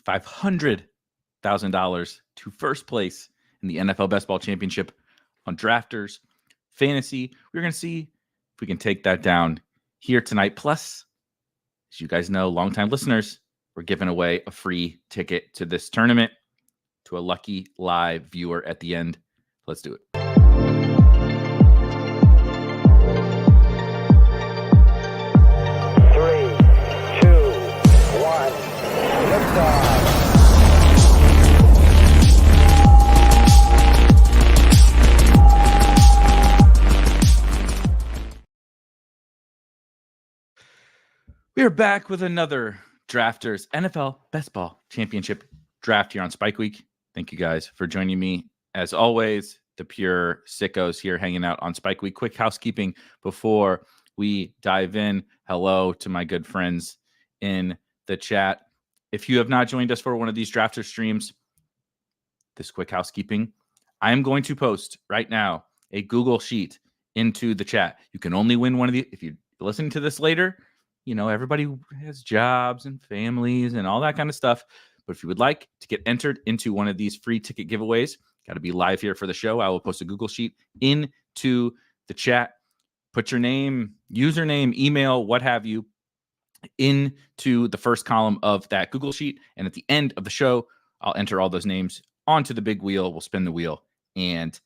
$500,000 to first place in the NFL Best Ball Championship on Drafters Fantasy. We're going to see if we can take that down here tonight. Plus, as you guys know, longtime listeners, we're giving away a free ticket to this tournament to a lucky live viewer at the end. Let's do it. We are back with another Drafters NFL Best Ball Championship draft here on Spike Week. Thank you guys for joining me. As always, the pure sickos here hanging out on Spike Week. Quick housekeeping before we dive in. Hello to my good friends in the chat. If you have not joined us for one of these Drafter streams, this quick housekeeping, I am going to post right now a Google Sheet into the chat. You can only win one of the, if you're listening to this later, you know, everybody has jobs and families and all that kind of stuff. But if you would like to get entered into one of these free ticket giveaways, got to be live here for the show. I will post a Google Sheet into the chat. Put your name, username, email, what have you, into the first column of that Google Sheet. And at the end of the show, I'll enter all those names onto the big wheel. We'll spin the wheel, and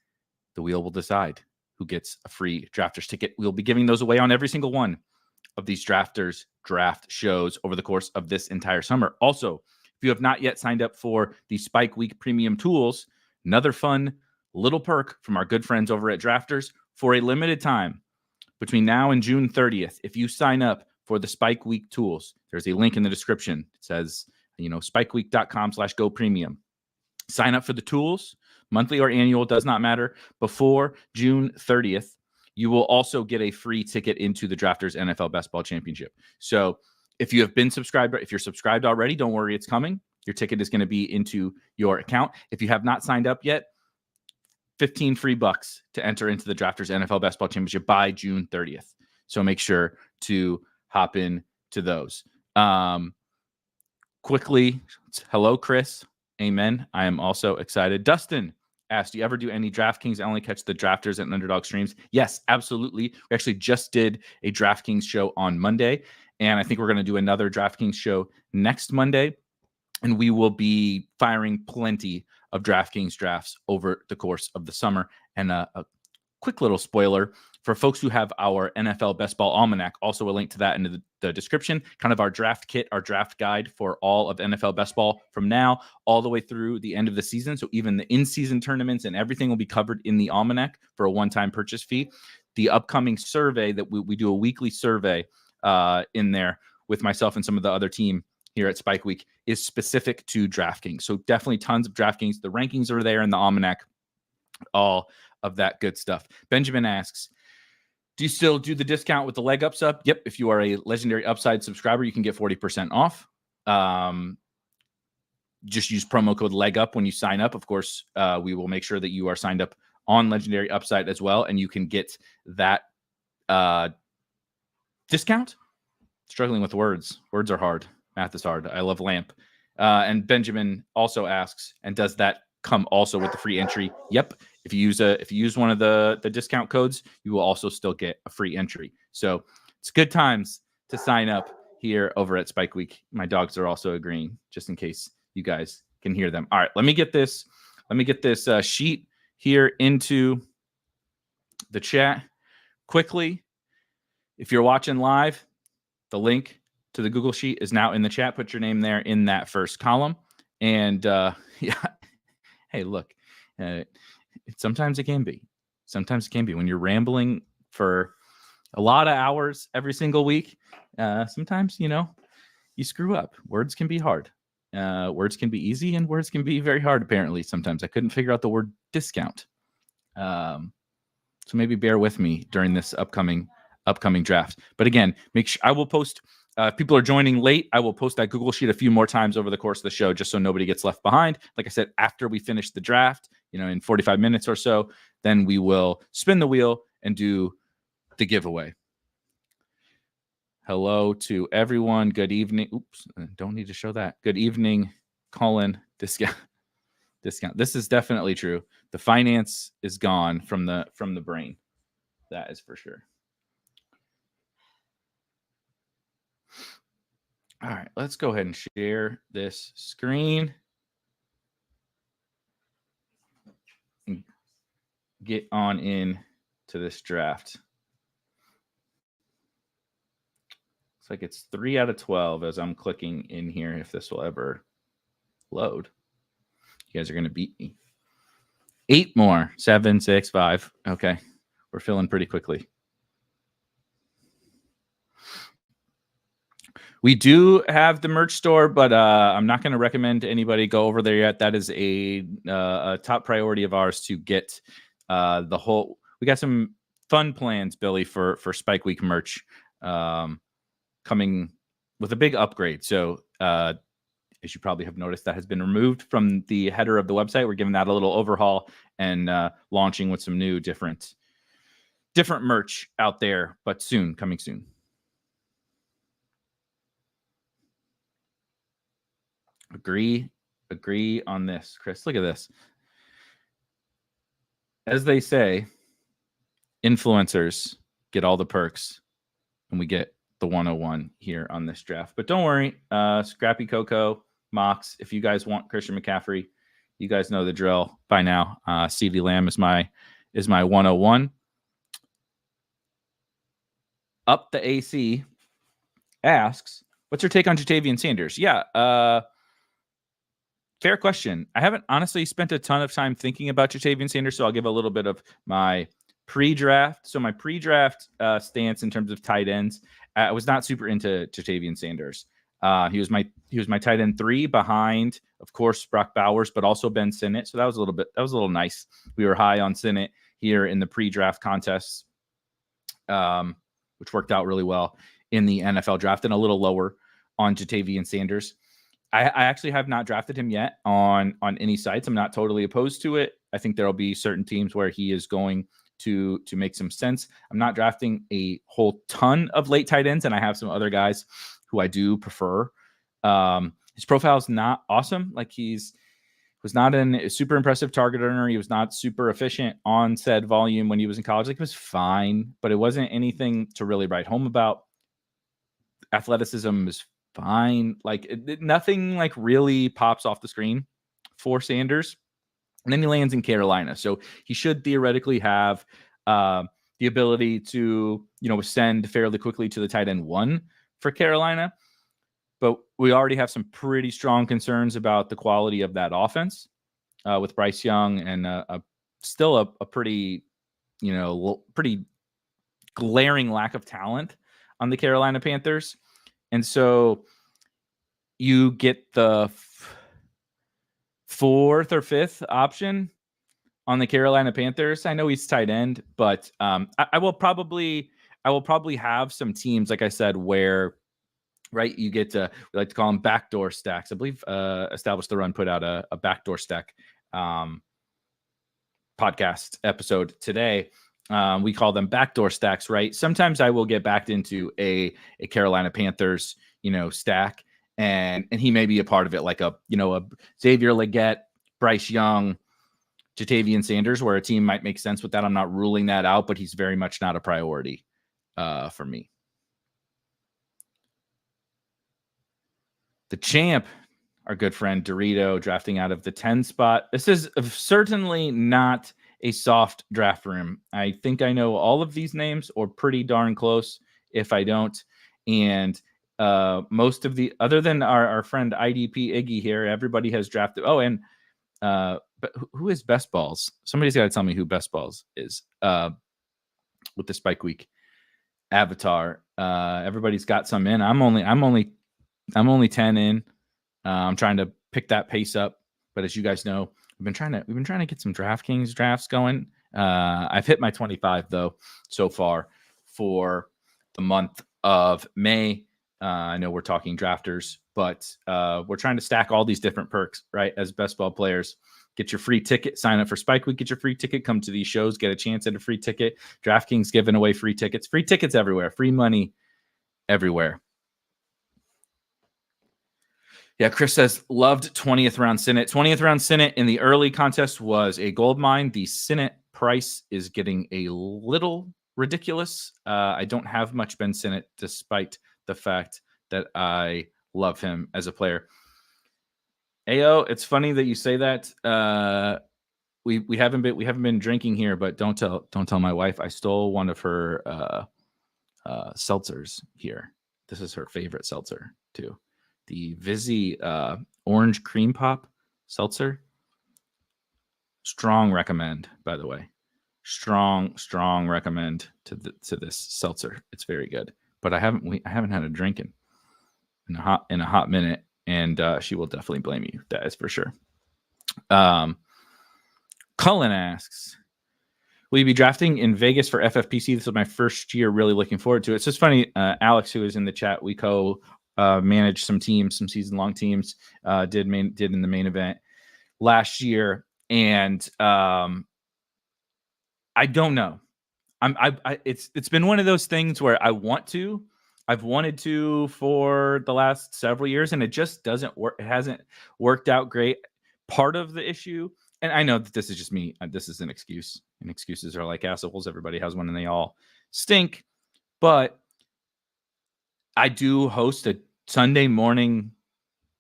the wheel will decide who gets a free Drafters ticket. We'll be giving those away on every single one of these Drafters draft shows over the course of this entire summer. Also, if you have not yet signed up for the Spike Week Premium Tools, another fun little perk from our good friends over at Drafters, for a limited time between now and June 30th, if you sign up for the Spike Week Tools, there's a link in the description. It says, spikeweek.com/go premium. Sign up for the tools, monthly or annual, does not matter, before June 30th. You will also get a free ticket into the Drafters NFL Best Ball Championship. So if you have been subscribed, if you're subscribed already, don't worry, it's coming. Your ticket is going to be into your account. If you have not signed up yet, 15 free bucks to enter into the Drafters NFL Best Ball Championship by June 30th. So make sure to hop in to those. Quickly, hello, Chris. Amen. I am also excited. Dustin asked, do you ever do any DraftKings? I only catch the Drafters and Underdog streams. Yes, absolutely. We actually just did a DraftKings show on Monday, and I think we're going to do another DraftKings show next Monday, and we will be firing plenty of DraftKings drafts over the course of the summer. And a quick little spoiler for folks who have our NFL Best Ball Almanac, also a link to that in the description, kind of our draft kit, our draft guide for all of NFL Best Ball from now all the way through the end of the season. So even the in-season tournaments and everything will be covered in the Almanac for a one-time purchase fee. The upcoming survey that we do a weekly survey in there with myself and some of the other team here at Spike Week is specific to DraftKings. So definitely tons of DraftKings. The rankings are there in the Almanac, all of that good stuff. Benjamin asks, do you still do the discount with the leg up sub? Yep. If you are a Legendary Upside subscriber, you can get 40% off. Just use promo code leg up when you sign up. Of course, we will make sure that you are signed up on Legendary Upside as well, and you can get that discount. Struggling with words. Words are hard. Math is hard. I love LAMP. And Benjamin also asks, and does that come also with the free entry? Yep. If you use one of the discount codes, you will also still get a free entry. So it's good times to sign up here over at Spike Week. My dogs are also agreeing, just in case you guys can hear them. All right, let me get this sheet here into the chat quickly. If you're watching live, the link to the Google Sheet is now in the chat. Put your name there in that first column. And yeah, hey, look, sometimes it can be. Sometimes it can be when you're rambling for a lot of hours every single week. Sometimes, you screw up. Words can be hard. Words can be easy, and words can be very hard, apparently, sometimes. I couldn't figure out the word discount. So maybe bear with me during this upcoming draft. But again, make sure I will post. If people are joining late, I will post that Google Sheet a few more times over the course of the show, just so nobody gets left behind. Like I said, after we finish the draft, in 45 minutes or so, then we will spin the wheel and do the giveaway. Hello to everyone. Good evening. Oops, don't need to show that. Good evening, colon discount. This is definitely true. The finance is gone from the brain. That is for sure. All right, let's go ahead and share this screen and get on in to this draft. Looks like it's 3 out of 12 as I'm clicking in here. If this will ever load, you guys are going to beat me. 8 more. 7, 6, 5. Okay, we're filling pretty quickly. We do have the merch store, but I'm not going to recommend anybody go over there yet. That is a top priority of ours to get the whole. We got some fun plans, Billy, for Spike Week merch coming with a big upgrade. So as you probably have noticed, that has been removed from the header of the website. We're giving that a little overhaul and launching with some new different merch out there, but soon, coming soon. Agree on this, Chris. Look at this. As they say, influencers get all the perks, and we get the 101 here on this draft. But don't worry, Scrappy Coco, Mox, if you guys want Christian McCaffrey, you guys know the drill by now. CeeDee Lamb is my 101. Up the AC asks, what's your take on Ja'Tavion Sanders? Yeah, fair question. I haven't honestly spent a ton of time thinking about Ja'Tavion Sanders, so I'll give a little bit of my pre-draft. So my pre-draft stance in terms of tight ends, I was not super into Ja'Tavion Sanders. He was my tight end 3 behind, of course, Brock Bowers, but also Ben Sinnott. So that was a little nice. We were high on Sinnott here in the pre-draft contests, which worked out really well in the NFL draft, and a little lower on Ja'Tavion Sanders. I actually have not drafted him yet on any sites. I'm not totally opposed to it. I think there'll be certain teams where he is going to make some sense. I'm not drafting a whole ton of late tight ends, and I have some other guys who I do prefer. His profile is not awesome. Like, was not a super impressive target earner. He was not super efficient on said volume when he was in college. Like, it was fine, but it wasn't anything to really write home about. Athleticism is fine. Like, nothing like really pops off the screen for Sanders. And then he lands in Carolina. So he should theoretically have the ability to, ascend fairly quickly to the tight end 1 for Carolina. But we already have some pretty strong concerns about the quality of that offense with Bryce Young and still a pretty, pretty glaring lack of talent on the Carolina Panthers. And so you get the 4th or 5th option on the Carolina Panthers. I know he's tight end, but I will probably have some teams, like I said, where, right, you get to, we like to call them backdoor stacks. I believe Establish the Run put out a backdoor stack podcast episode today. We call them backdoor stacks, right? Sometimes I will get backed into a Carolina Panthers, stack, and he may be a part of it, like a Xavier Legette, Bryce Young, Ja'Tavion Sanders, where a team might make sense with that. I'm not ruling that out, but he's very much not a priority for me. The champ, our good friend Dorito, drafting out of the 10 spot. This is certainly not a soft draft room. I think I know all of these names, or pretty darn close if I don't. And most of the, other than our friend IDP Iggy here, everybody has drafted. Oh, and but who is Best Balls? Somebody's got to tell me who Best Balls is with the Spike Week avatar. Everybody's got some in. I'm only 10 in. I'm trying to pick that pace up, but as you guys know, we've been trying to get some DraftKings drafts going. I've hit my 25 though so far for the month of May. I know we're talking drafters, but we're trying to stack all these different perks, right? As best ball players, get your free ticket, sign up for Spike Week, get your free ticket, come to these shows, get a chance at a free ticket. DraftKings giving away free tickets everywhere, free money everywhere. Yeah, Chris says, loved 20th round Senate. 20th round Senate in the early contest was a gold mine. The Senate price is getting a little ridiculous. I don't have much Ben Senate, despite the fact that I love him as a player. Ayo, it's funny that you say that. We haven't been drinking here, but don't tell my wife. I stole one of her seltzers here. This is her favorite seltzer too. The Vizzy orange cream pop seltzer. Strong recommend, by the way. Strong recommend to this seltzer. It's very good. But I haven't had a drink in a hot minute, and she will definitely blame you. That is for sure. Cullen asks, will you be drafting in Vegas for FFPC? This is my first year. Really looking forward to it. It's just funny. Alex, who is in the chat, we managed some teams, some season-long teams. Did in the main event last year, and I don't know. It's been one of those things where I've wanted to for the last several years, and it just doesn't work. It hasn't worked out great. Part of the issue, and I know that this is just me, this is an excuse, and excuses are like assholes. Everybody has one and they all stink. But I do host a Sunday morning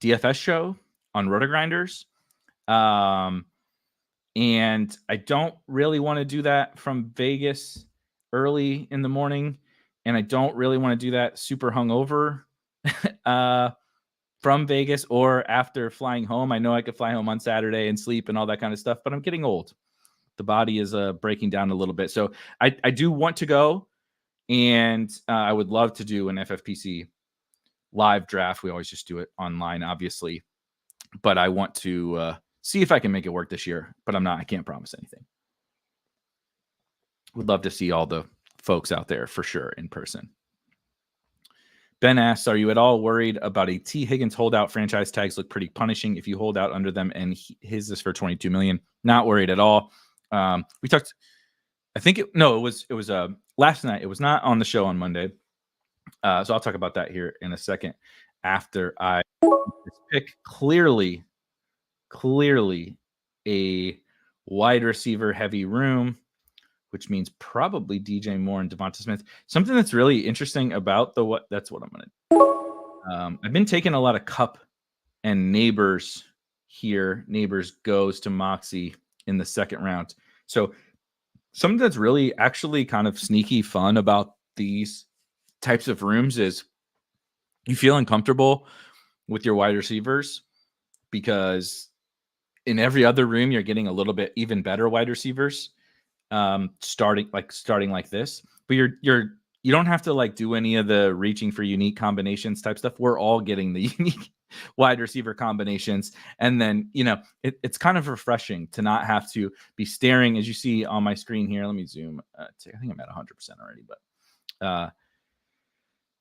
DFS show on Roto-Grinders. And I don't really want to do that from Vegas early in the morning. And I don't really want to do that super hungover from Vegas or after flying home. I know I could fly home on Saturday and sleep and all that kind of stuff, but I'm getting old. The body is breaking down a little bit. So I do want to go, and I would love to do an FFPC live draft. We always just do it online, obviously, but I want to see if I can make it work this year, but I can't promise anything. Would love to see all the folks out there for sure in person. Ben asks, are you at all worried about a T. Higgins holdout? Franchise tags look pretty punishing if you hold out under them, and his is for $22 million. Not worried at all. We talked, I think it was last night. It was not on the show on Monday. So I'll talk about that here in a second after I pick. Clearly a wide receiver heavy room, which means probably DJ Moore and Devonta Smith. Something that's really interesting about that's what I'm going to do. I've been taking a lot of Cup and Neighbors here. Neighbors goes to Moxie in the second round. So something that's really actually kind of sneaky fun about these types of rooms is you feel uncomfortable with your wide receivers because in every other room you're getting a little bit even better wide receivers starting like this, but you don't have to like do any of the reaching for unique combinations type stuff. We're all getting the unique wide receiver combinations, and then it's kind of refreshing to not have to be staring, as you see on my screen here. Let me zoom. I think I'm at 100% already, but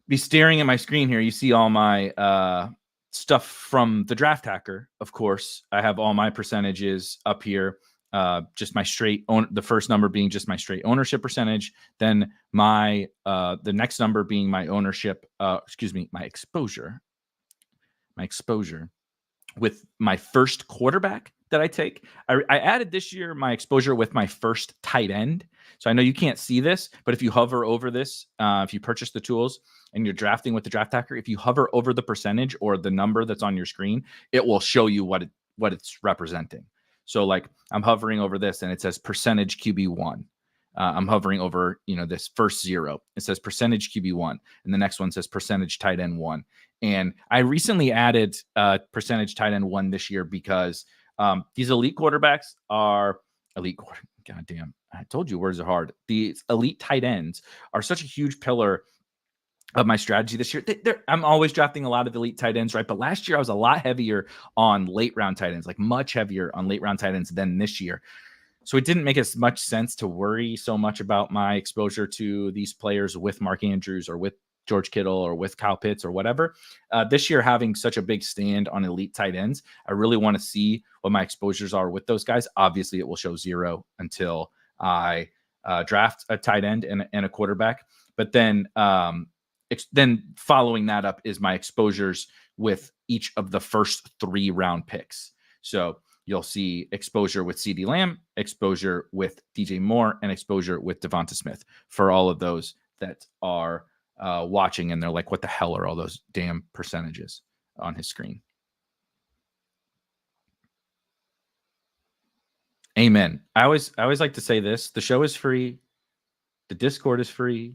be staring at my screen here. You see all my stuff from the Draft Hacker. Of course, I have all my percentages up here. Just my straight the first number being just my straight ownership percentage, then my the next number being my ownership, my exposure with my first quarterback that I take. I added this year my exposure with my first tight end. So I know you can't see this, but if you hover over this, if you purchase the tools and you're drafting with the Draft Hacker, if you hover over the percentage or the number that's on your screen, it will show you what it's representing. So like I'm hovering over this and it says percentage QB1. I'm hovering over, this first zero. It says percentage QB1. And the next one says percentage tight end 1. And I recently added percentage tight end 1 this year because these elite quarterbacks are elite. God damn. I told you words are hard. These elite tight ends are such a huge pillar of my strategy this year. I'm always drafting a lot of elite tight ends, right? But last year I was a lot heavier on late round tight ends, like much heavier on late round tight ends than this year. So it didn't make as much sense to worry so much about my exposure to these players with Mark Andrews or with George Kittle or with Kyle Pitts or whatever. This year, having such a big stand on elite tight ends, I really want to see what my exposures are with those guys. Obviously, it will show 0 until I draft a tight end and a quarterback. But then following that up is my exposures with each of the first 3 round picks. So you'll see exposure with CeeDee Lamb, exposure with DJ Moore, and exposure with Devonta Smith for all of those that are watching and they're like, what the hell are all those damn percentages on his screen? Amen. I always like to say this. The show is free. The Discord is free.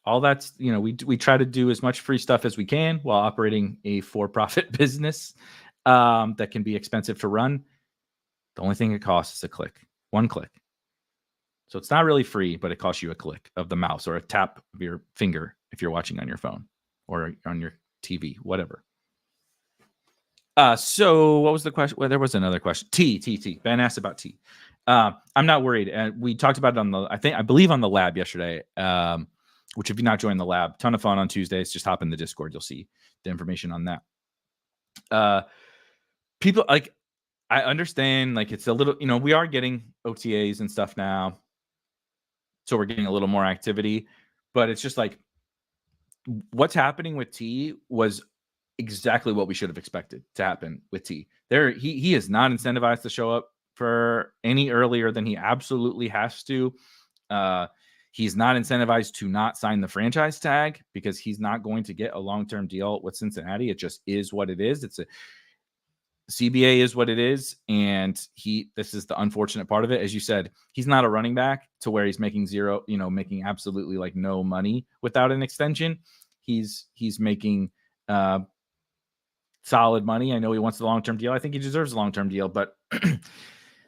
All that's, we try to do as much free stuff as we can while operating a for-profit business that can be expensive to run. The only thing it costs is a click, 1 click. So it's not really free, but it costs you a click of the mouse or a tap of your finger if you're watching on your phone or on your TV, whatever. So what was the question? Well, there was another question. T. Ben asked about T. I'm not worried. And we talked about it on I believe on the lab yesterday. Which if you've not joined the lab, ton of fun on Tuesdays. Just hop in the Discord. You'll see the information on that. People like, I understand, like it's a little, we are getting OTAs and stuff now. So we're getting a little more activity, but it's just like what's happening with T was exactly what we should have expected to happen with T. He is not incentivized to show up for any earlier than he absolutely has to. He's not incentivized to not sign the franchise tag because he's not going to get a long-term deal with Cincinnati. It just is what it is. CBA is what it is, and this is the unfortunate part of it. As you said, he's not a running back to where he's making zero, making absolutely like no money without an extension. He's making solid money. I know he wants the long-term deal. I think he deserves a long-term deal, but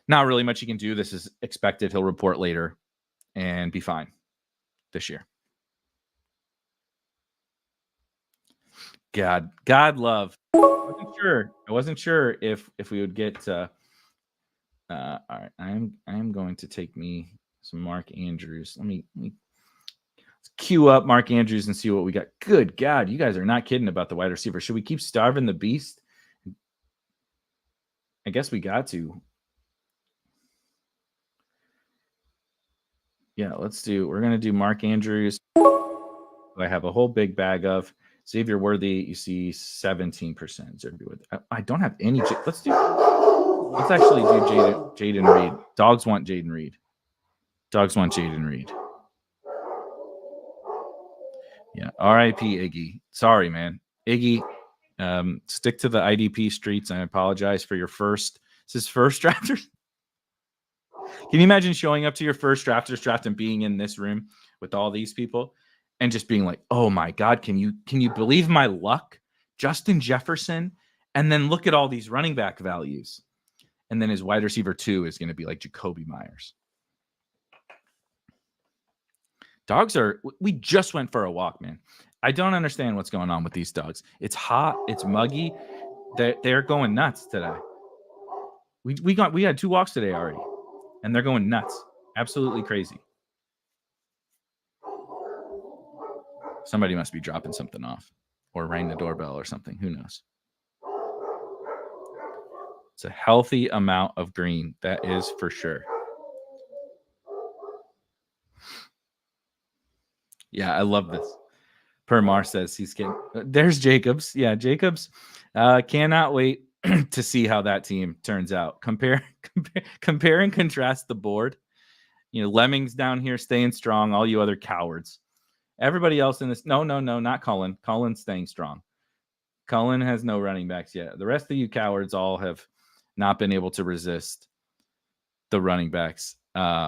not really much he can do. This is expected. He'll report later and be fine this year. God love. I wasn't sure if we would get all right. I'm going to take me some Mark Andrews. Let me queue up Mark Andrews and see what we got. Good God, you guys are not kidding about the wide receiver. Should we keep starving the beast? I guess we got to. Yeah, we're gonna do Mark Andrews. I have a whole big bag of Xavier Worthy. You see 17%. I don't have any. Let's actually do Jaden Reed. Dogs want Jaden Reed. Yeah. R.I.P. Iggy. Sorry, man. Iggy, stick to the IDP streets. I apologize for your first. Is this first drafters? Can you imagine showing up to your first drafters draft and being in this room with all these people and just being like, oh my God, can you believe my luck? Justin Jefferson. And then look at all these running back values. And then his wide receiver 2 is going to be like Jacoby Myers. Dogs we just went for a walk, man. I don't understand what's going on with these dogs. It's hot. It's muggy. They're going nuts today. We had 2 walks today already, and they're going nuts. Absolutely crazy. Somebody must be dropping something off or ring the doorbell or something. Who knows? It's a healthy amount of green. That is for sure. Yeah, I love this. Permar says he's getting. There's Jacobs. Yeah, Jacobs. Cannot wait to see how that team turns out. Compare and contrast the board. Lemmings down here staying strong. All you other cowards. Everybody else in this. No, not Cullen. Cullen's staying strong. Cullen has no running backs yet. The rest of you cowards all have not been able to resist the running backs. Yeah,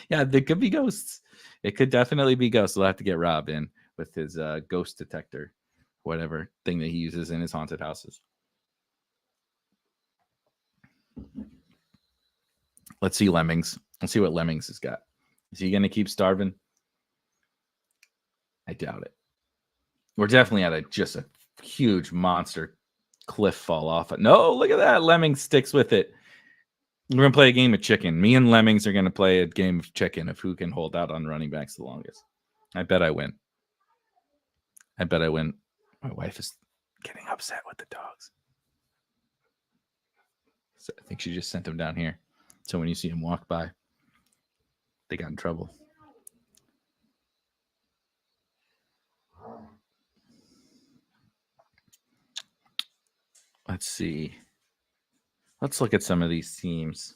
they could be ghosts. It could definitely be ghosts. We'll have to get Rob in with his ghost detector, whatever thing that he uses in his haunted houses. Let's see Lemmings. Let's see what Lemmings has got. Is he going to keep starving? I doubt it. We're definitely at just a huge monster cliff fall off. No, look at that. Lemmings sticks with it. We're going to play a game of chicken. Me and Lemmings are going to play a game of chicken of who can hold out on running backs the longest. I bet I win. My wife is getting upset with the dogs. So I think she just sent them down here. So when you see them walk by, they got in trouble. Let's see. Let's look at some of these teams.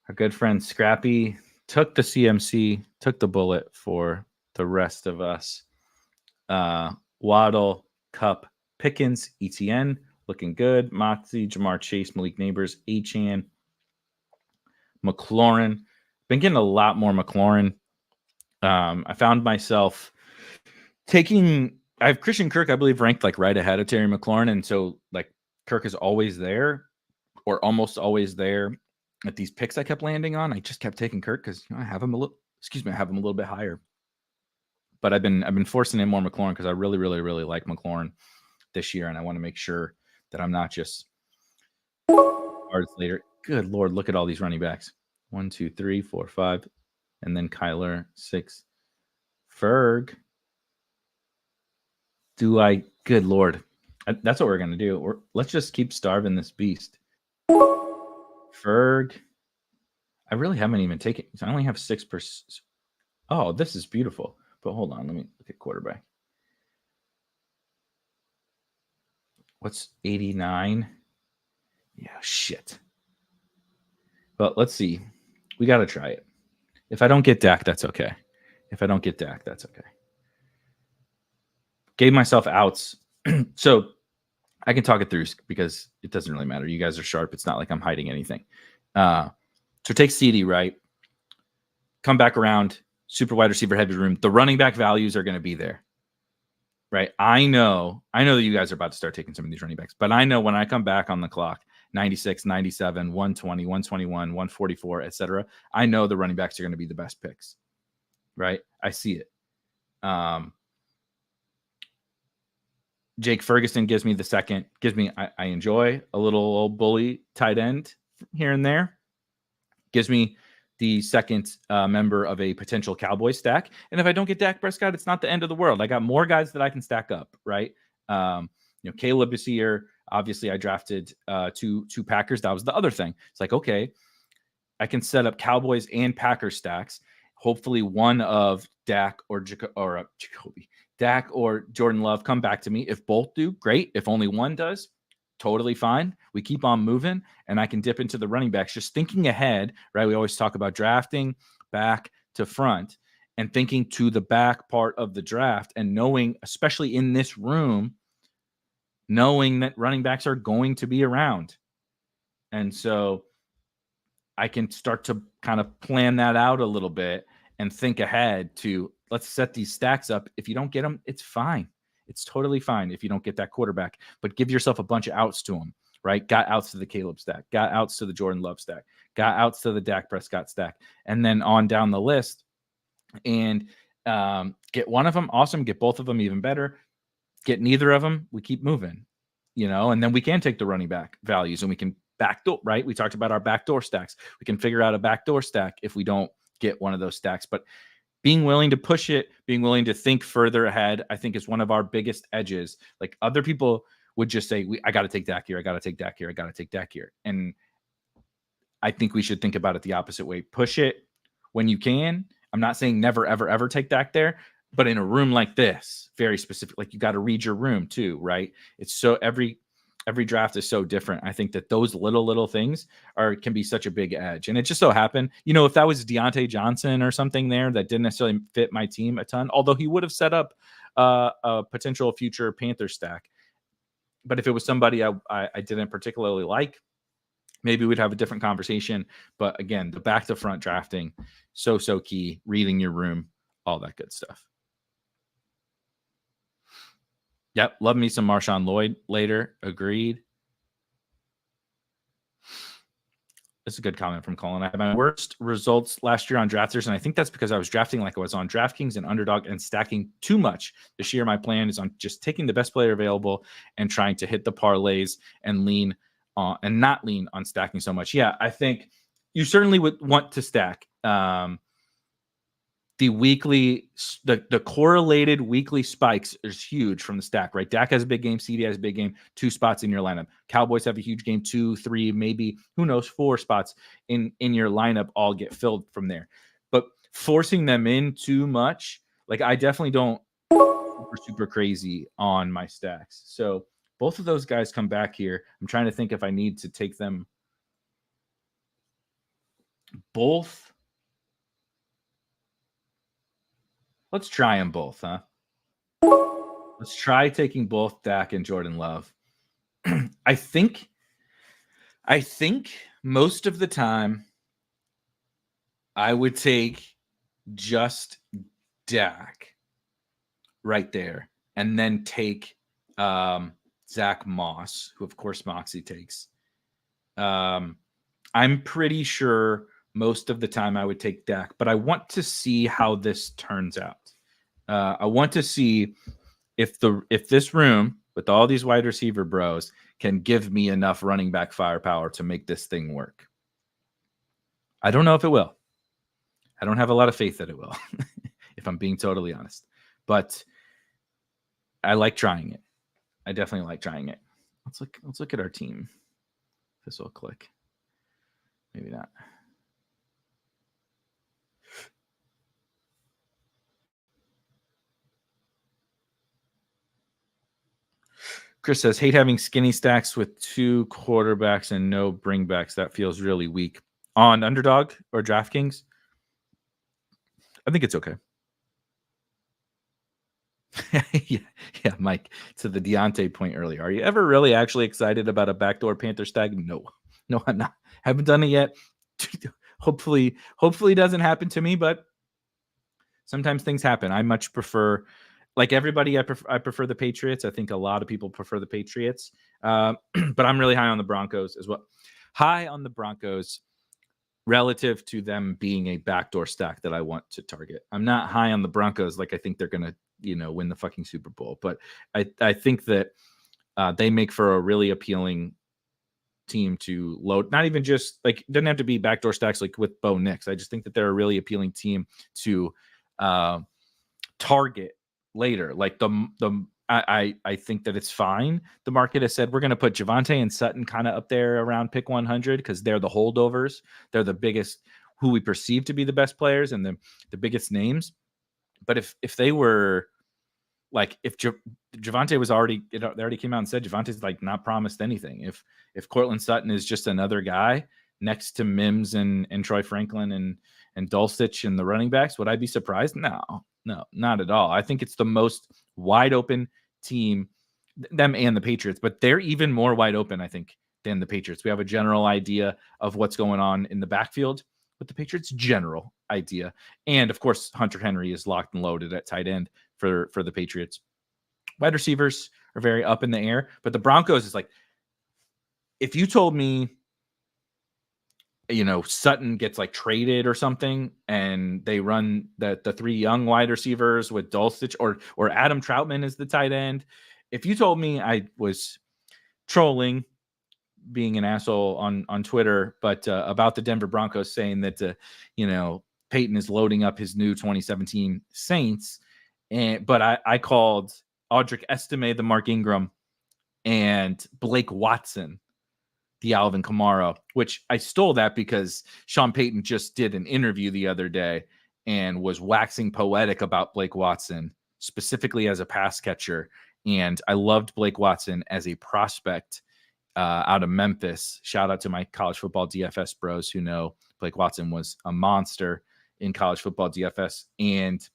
Our good friend Scrappy took the CMC, took the bullet for the rest of us. Waddle, Cup, Pickens, ETN, looking good. Moxie, Jamar Chase, Malik Neighbors, Achane, McLaurin. Been getting a lot more McLaurin. I found myself taking. I have Christian Kirk, I believe, ranked like right ahead of Terry McLaurin, and so like Kirk is always there, or almost always there. At these picks I kept landing on, I just kept taking Kirk because I have him a little. Excuse me, I have him a little bit higher. But I've been forcing in more McLaurin because I really, really, really like McLaurin this year, and I want to make sure that I'm not just hours later. Good Lord, look at all these running backs. 1, 2, 3, 4, 5, and then Kyler 6. Ferg. Good Lord. That's what we're going to do. Let's just keep starving this beast. Ferg. I really haven't even taken. I only have 6%. Oh, this is beautiful. But hold on. Let me look at quarterback. What's 89? Yeah, shit. But let's see. We got to try it. If I don't get Dak, that's okay. If I don't get Dak, that's okay. Gave myself outs. So I can talk it through because it doesn't really matter. You guys are sharp. It's not like I'm hiding anything. So take CD, right? Come back around, super wide receiver heavy room. The running back values are going to be there, right? I know that you guys are about to start taking some of these running backs, but I know when I come back on the clock, 96, 97, 120, 121, 144, etc. I know the running backs are going to be the best picks, right? I see it. Jake Ferguson gives me the second, I enjoy a little old bully tight end here and there. Gives me the second member of a potential Cowboy stack. And if I don't get Dak Prescott, it's not the end of the world. I got more guys that I can stack up, right? Caleb is here. Obviously, I drafted two Packers. That was the other thing. It's like, okay, I can set up Cowboys and Packers stacks. Hopefully, one of Dak or Jacoby, Dak or Jordan Love come back to me. If both do, great. If only one does, totally fine. We keep on moving, and I can dip into the running backs. Just thinking ahead, right? We always talk about drafting back to front and thinking to the back part of the draft and knowing, especially in this room, knowing that running backs are going to be around. And so I can start to kind of plan that out a little bit and think ahead to let's set these stacks up. If you don't get them, it's fine. It's totally fine if you don't get that quarterback, but give yourself a bunch of outs to them, right? Got outs to the Caleb stack, got outs to the Jordan Love stack, got outs to the Dak Prescott stack, and then on down the list and get one of them. Awesome. Get both of them even better. Get neither of them. We keep moving, and then we can take the running back values and we can backdoor, right? We talked about our backdoor stacks. We can figure out a backdoor stack if we don't get one of those stacks, but being willing to push it, being willing to think further ahead, I think is one of our biggest edges. Like other people would just say, I got to take Dak here. I got to take Dak here. I got to take Dak here. And I think we should think about it the opposite way. Push it when you can. I'm not saying never, ever, ever take Dak there, but in a room like this, very specific, like you got to read your room too, right? It's so every draft is so different. I think that those little things can be such a big edge. And it just so happened, if that was Deontay Johnson or something there that didn't necessarily fit my team a ton, although he would have set up a potential future Panther stack. But if it was somebody I didn't particularly like, maybe we'd have a different conversation. But again, the back to front drafting, so key, reading your room, all that good stuff. Yep, love me some Marshawn Lloyd later. Agreed. That's a good comment from Colin. I had my worst results last year on drafters, and I think that's because I was drafting like I was on DraftKings and Underdog and stacking too much. This year, my plan is on just taking the best player available and trying to hit the parlays and lean on and not lean on stacking so much. Yeah, I think you certainly would want to stack. The correlated weekly spikes is huge from the stack, right? Dak has a big game, CD has a big game, 2 spots in your lineup. Cowboys have a huge game, 2, 3, maybe, who knows, 4 spots in your lineup all get filled from there. But forcing them in too much, like I definitely don't super crazy on my stacks. So both of those guys come back here. I'm trying to think if I need to take them both. Let's try them both, huh? Let's try taking both Dak and Jordan Love. I think most of the time I would take just Dak right there and then take Zach Moss, who of course Moxie takes. I'm pretty sure most of the time I would take Dak, but I want to see how this turns out. I want to see if this room with all these wide receiver bros can give me enough running back firepower to make this thing work. I don't know if it will. I don't have a lot of faith that it will, if I'm being totally honest. But I like trying it. I definitely like trying it. Let's look at our team. This will click. Maybe not. Chris says, hate having skinny stacks with 2 quarterbacks and no bringbacks. That feels really weak. On Underdog or DraftKings, I think it's okay. yeah, Mike, to the Deontay point earlier. Are you ever really actually excited about a backdoor Panther stag? No, I'm not. Haven't done it yet. Hopefully it doesn't happen to me, but sometimes things happen. I much prefer, like everybody, I prefer the Patriots. I think a lot of people prefer the Patriots, but I'm really high on the Broncos as well. High on the Broncos relative to them being a backdoor stack that I want to target. I'm not high on the Broncos like I think they're going to, win the fucking Super Bowl. But I think that they make for a really appealing team to load. Not even just like, it doesn't have to be backdoor stacks like with Bo Nix. I just think that they're a really appealing team to target later. Like I think that it's fine. The market has said we're going to put Javonte and Sutton kind of up there around pick 100 because they're the holdovers. They're the biggest, who we perceive to be the best players and the biggest names. But if they were like, if Javonte was already, they already came out and said Javante's like not promised anything. If Cortland Sutton is just another guy next to Mims and Troy Franklin and Dulcich and the running backs, would I be surprised? No, not at all. I think it's the most wide open team, them and the Patriots, but they're even more wide open, I think, than the Patriots. We have a general idea of what's going on in the backfield with the Patriots, general idea. And of course, Hunter Henry is locked and loaded at tight end for the Patriots. Wide receivers are very up in the air, but the Broncos is like, if you told me, Sutton gets like traded or something and they run the 3 young wide receivers with Dulcich or Adam Troutman is the tight end. If you told me, I was trolling, being an asshole on Twitter, but about the Denver Broncos saying that, Peyton is loading up his new 2017 Saints. But I called Audric Estime the Mark Ingram and Blake Watson the Alvin Kamara, which I stole that because Sean Payton just did an interview the other day and was waxing poetic about Blake Watson, specifically as a pass catcher. And I loved Blake Watson as a prospect out of Memphis. Shout out to my college football DFS bros who know Blake Watson was a monster in college football DFS. And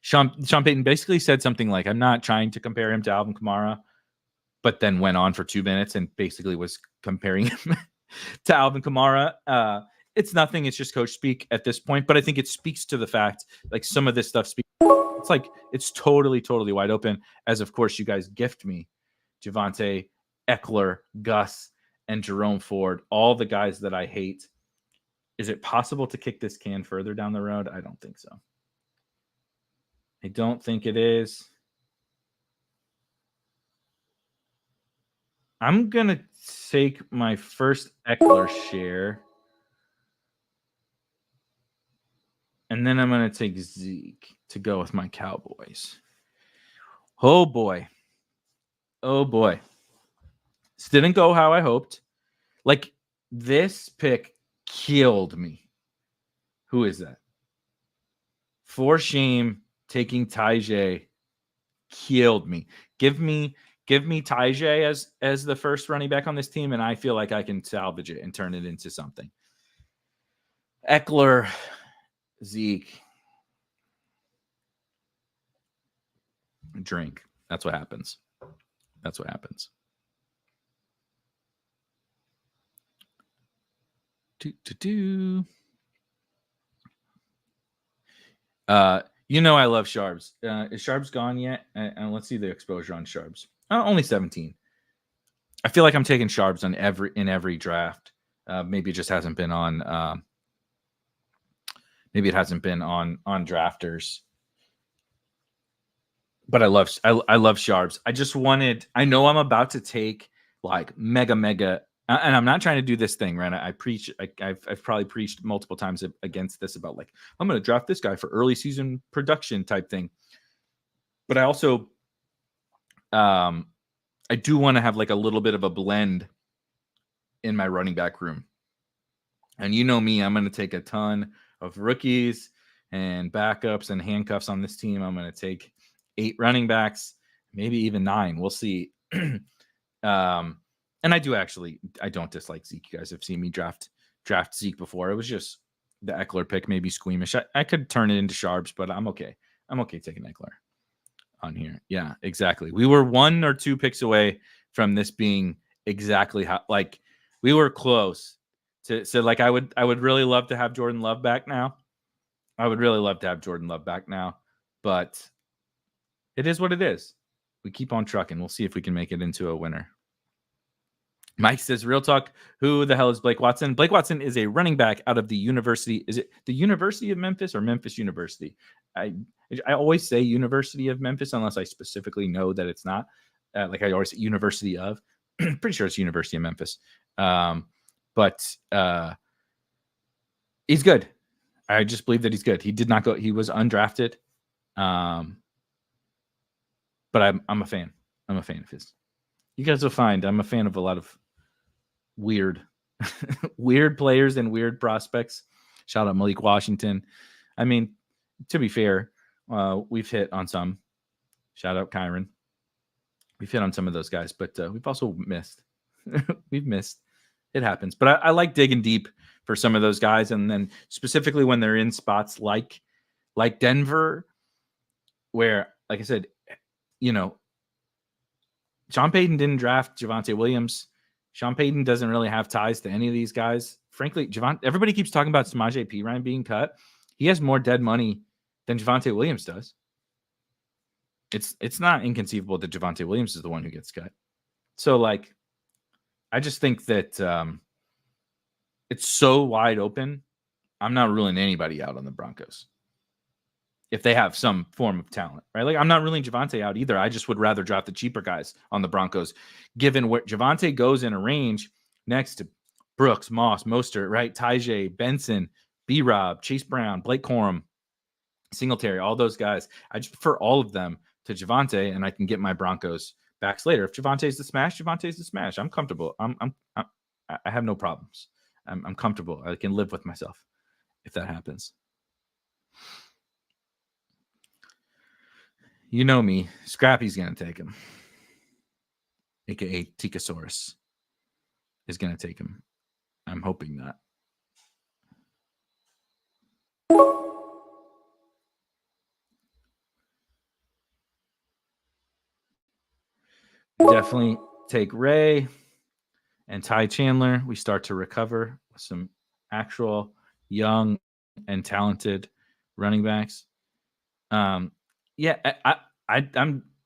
Sean Payton basically said something like, I'm not trying to compare him to Alvin Kamara, but then went on for 2 minutes and basically was comparing him to Alvin Kamara. It's nothing. It's just coach speak at this point. But I think it speaks to the fact, like some of this stuff speaks. It's like, it's totally, totally wide open. As of course, you guys gift me Javonte, Eckler, Gus, and Jerome Ford, all the guys that I hate. Is it possible to kick this can further down the road? I don't think so. I don't think it is. I'm going to take my first Eckler share. And then I'm going to take Zeke to go with my Cowboys. Oh, boy. This didn't go how I hoped. Like, this pick killed me. Who is that? For shame, taking Tajay killed me. Give me Give me Tajay as the first running back on this team, and I feel like I can salvage it and turn it into something. Eckler, Zeke, drink. That's what happens. That's what happens. I love Sharps. Is Sharps gone yet? And let's see the exposure on Sharps. Only 17. I feel like I'm taking Sharps in every draft. Maybe it just hasn't been on. Maybe it hasn't been on drafters. But I love Sharps. I know I'm about to take like mega, and I'm not trying to do this thing, right? I've probably preached multiple times against this about like, I'm going to draft this guy for early season production type thing. But I also, I do want to have like a little bit of a blend in my running back room. And you know me, I'm going to take a ton of rookies and backups and handcuffs on this team. I'm going to take 8 running backs, maybe even 9. We'll see. And I don't dislike Zeke. You guys have seen me draft Zeke before. It was just the Eckler pick, maybe squeamish. I could turn it into Sharps, but I'm okay. I'm okay taking Eckler on here. Yeah, exactly. We were 1 or 2 picks away from this being exactly how, like, we were close to. So like, I would really love to have Jordan Love back now. But it is what it is. We keep on trucking. We'll see if we can make it into a winner. Mike says, real talk, who the hell is Blake Watson? Blake Watson is a running back out of the University. Is it the University of Memphis or Memphis University? I always say University of Memphis unless I specifically know that it's not. Like I always say University of. Pretty sure it's University of Memphis. But he's good. I just believe that he's good. He did not go. He was undrafted. But I'm a fan. I'm a fan of his. You guys will find I'm a fan of a lot of weird players and weird prospects. Shout out Malik Washington. I mean, to be fair, we've hit on some. Shout out Kyron. We've hit on some of those guys, but we've also missed. We've missed. It happens. But I like digging deep for some of those guys, and then specifically when they're in spots like Denver, where, like I said, Sean Payton didn't draft Javonte Williams. Sean Payton doesn't really have ties to any of these guys. Frankly, everybody keeps talking about Samaje Perine being cut. He has more dead money than Javonte Williams does. It's not inconceivable that Javonte Williams is the one who gets cut. So, like, I just think that it's so wide open. I'm not ruling anybody out on the Broncos if they have some form of talent, right? Like, I'm not ruling Javonte out either. I just would rather draft the cheaper guys on the Broncos, given where Javonte goes in a range next to Brooks, Moss, Mostert, right? Tajay, Benson, B-Rob, Chase Brown, Blake Corum, Singletary, all those guys. I just prefer all of them to Javonte, and I can get my Broncos backs later. If Javonte's the smash, Javonte's the smash. I'm comfortable. I have no problems. I'm comfortable. I can live with myself if that happens. You know me. Scrappy's going to take him. AKA Tikasaurus is going to take him. I'm hoping that. Definitely take Ray and Ty Chandler. We start to recover with some actual young and talented running backs. Yeah, I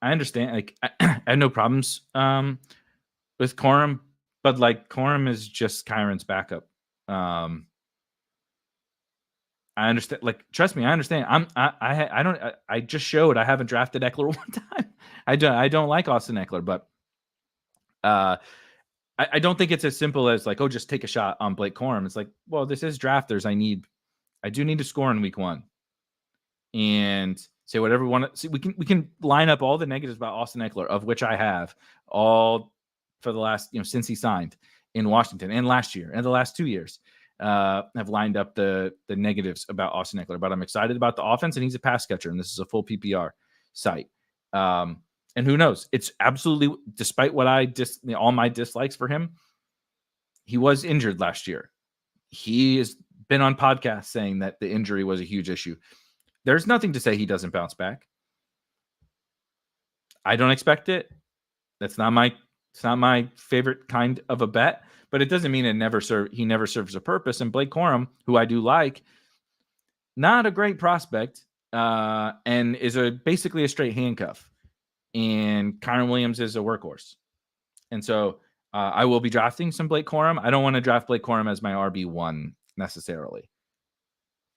understand. Like, I have no problems with Corum, but like, Corum is just Kyron's backup. I understand. Like, trust me, I understand. I just showed I haven't drafted Eckler one time. I don't like Austin Eckler, but I don't think it's as simple as like, oh, just take a shot on Blake Corum. It's like, well, this is drafters. I do need to score in week 1. And say whatever we want to see. We can line up all the negatives about Austin Eckler, of which I have all for the last, since he signed in Washington and last year and the last 2 years, have lined up the negatives about Austin Eckler. But I'm excited about the offense, and he's a pass catcher, and this is a full PPR site. And who knows? It's absolutely, despite what all my dislikes for him, he was injured last year. He has been on podcasts saying that the injury was a huge issue. There's nothing to say he doesn't bounce back. I don't expect it. It's not my favorite kind of a bet, but it doesn't mean he never serves a purpose. And Blake Corum, who I do like, not a great prospect, and is basically a straight handcuff. And Kyren Williams is a workhorse. And so I will be drafting some Blake Corum. I don't want to draft Blake Corum as my RB1 necessarily.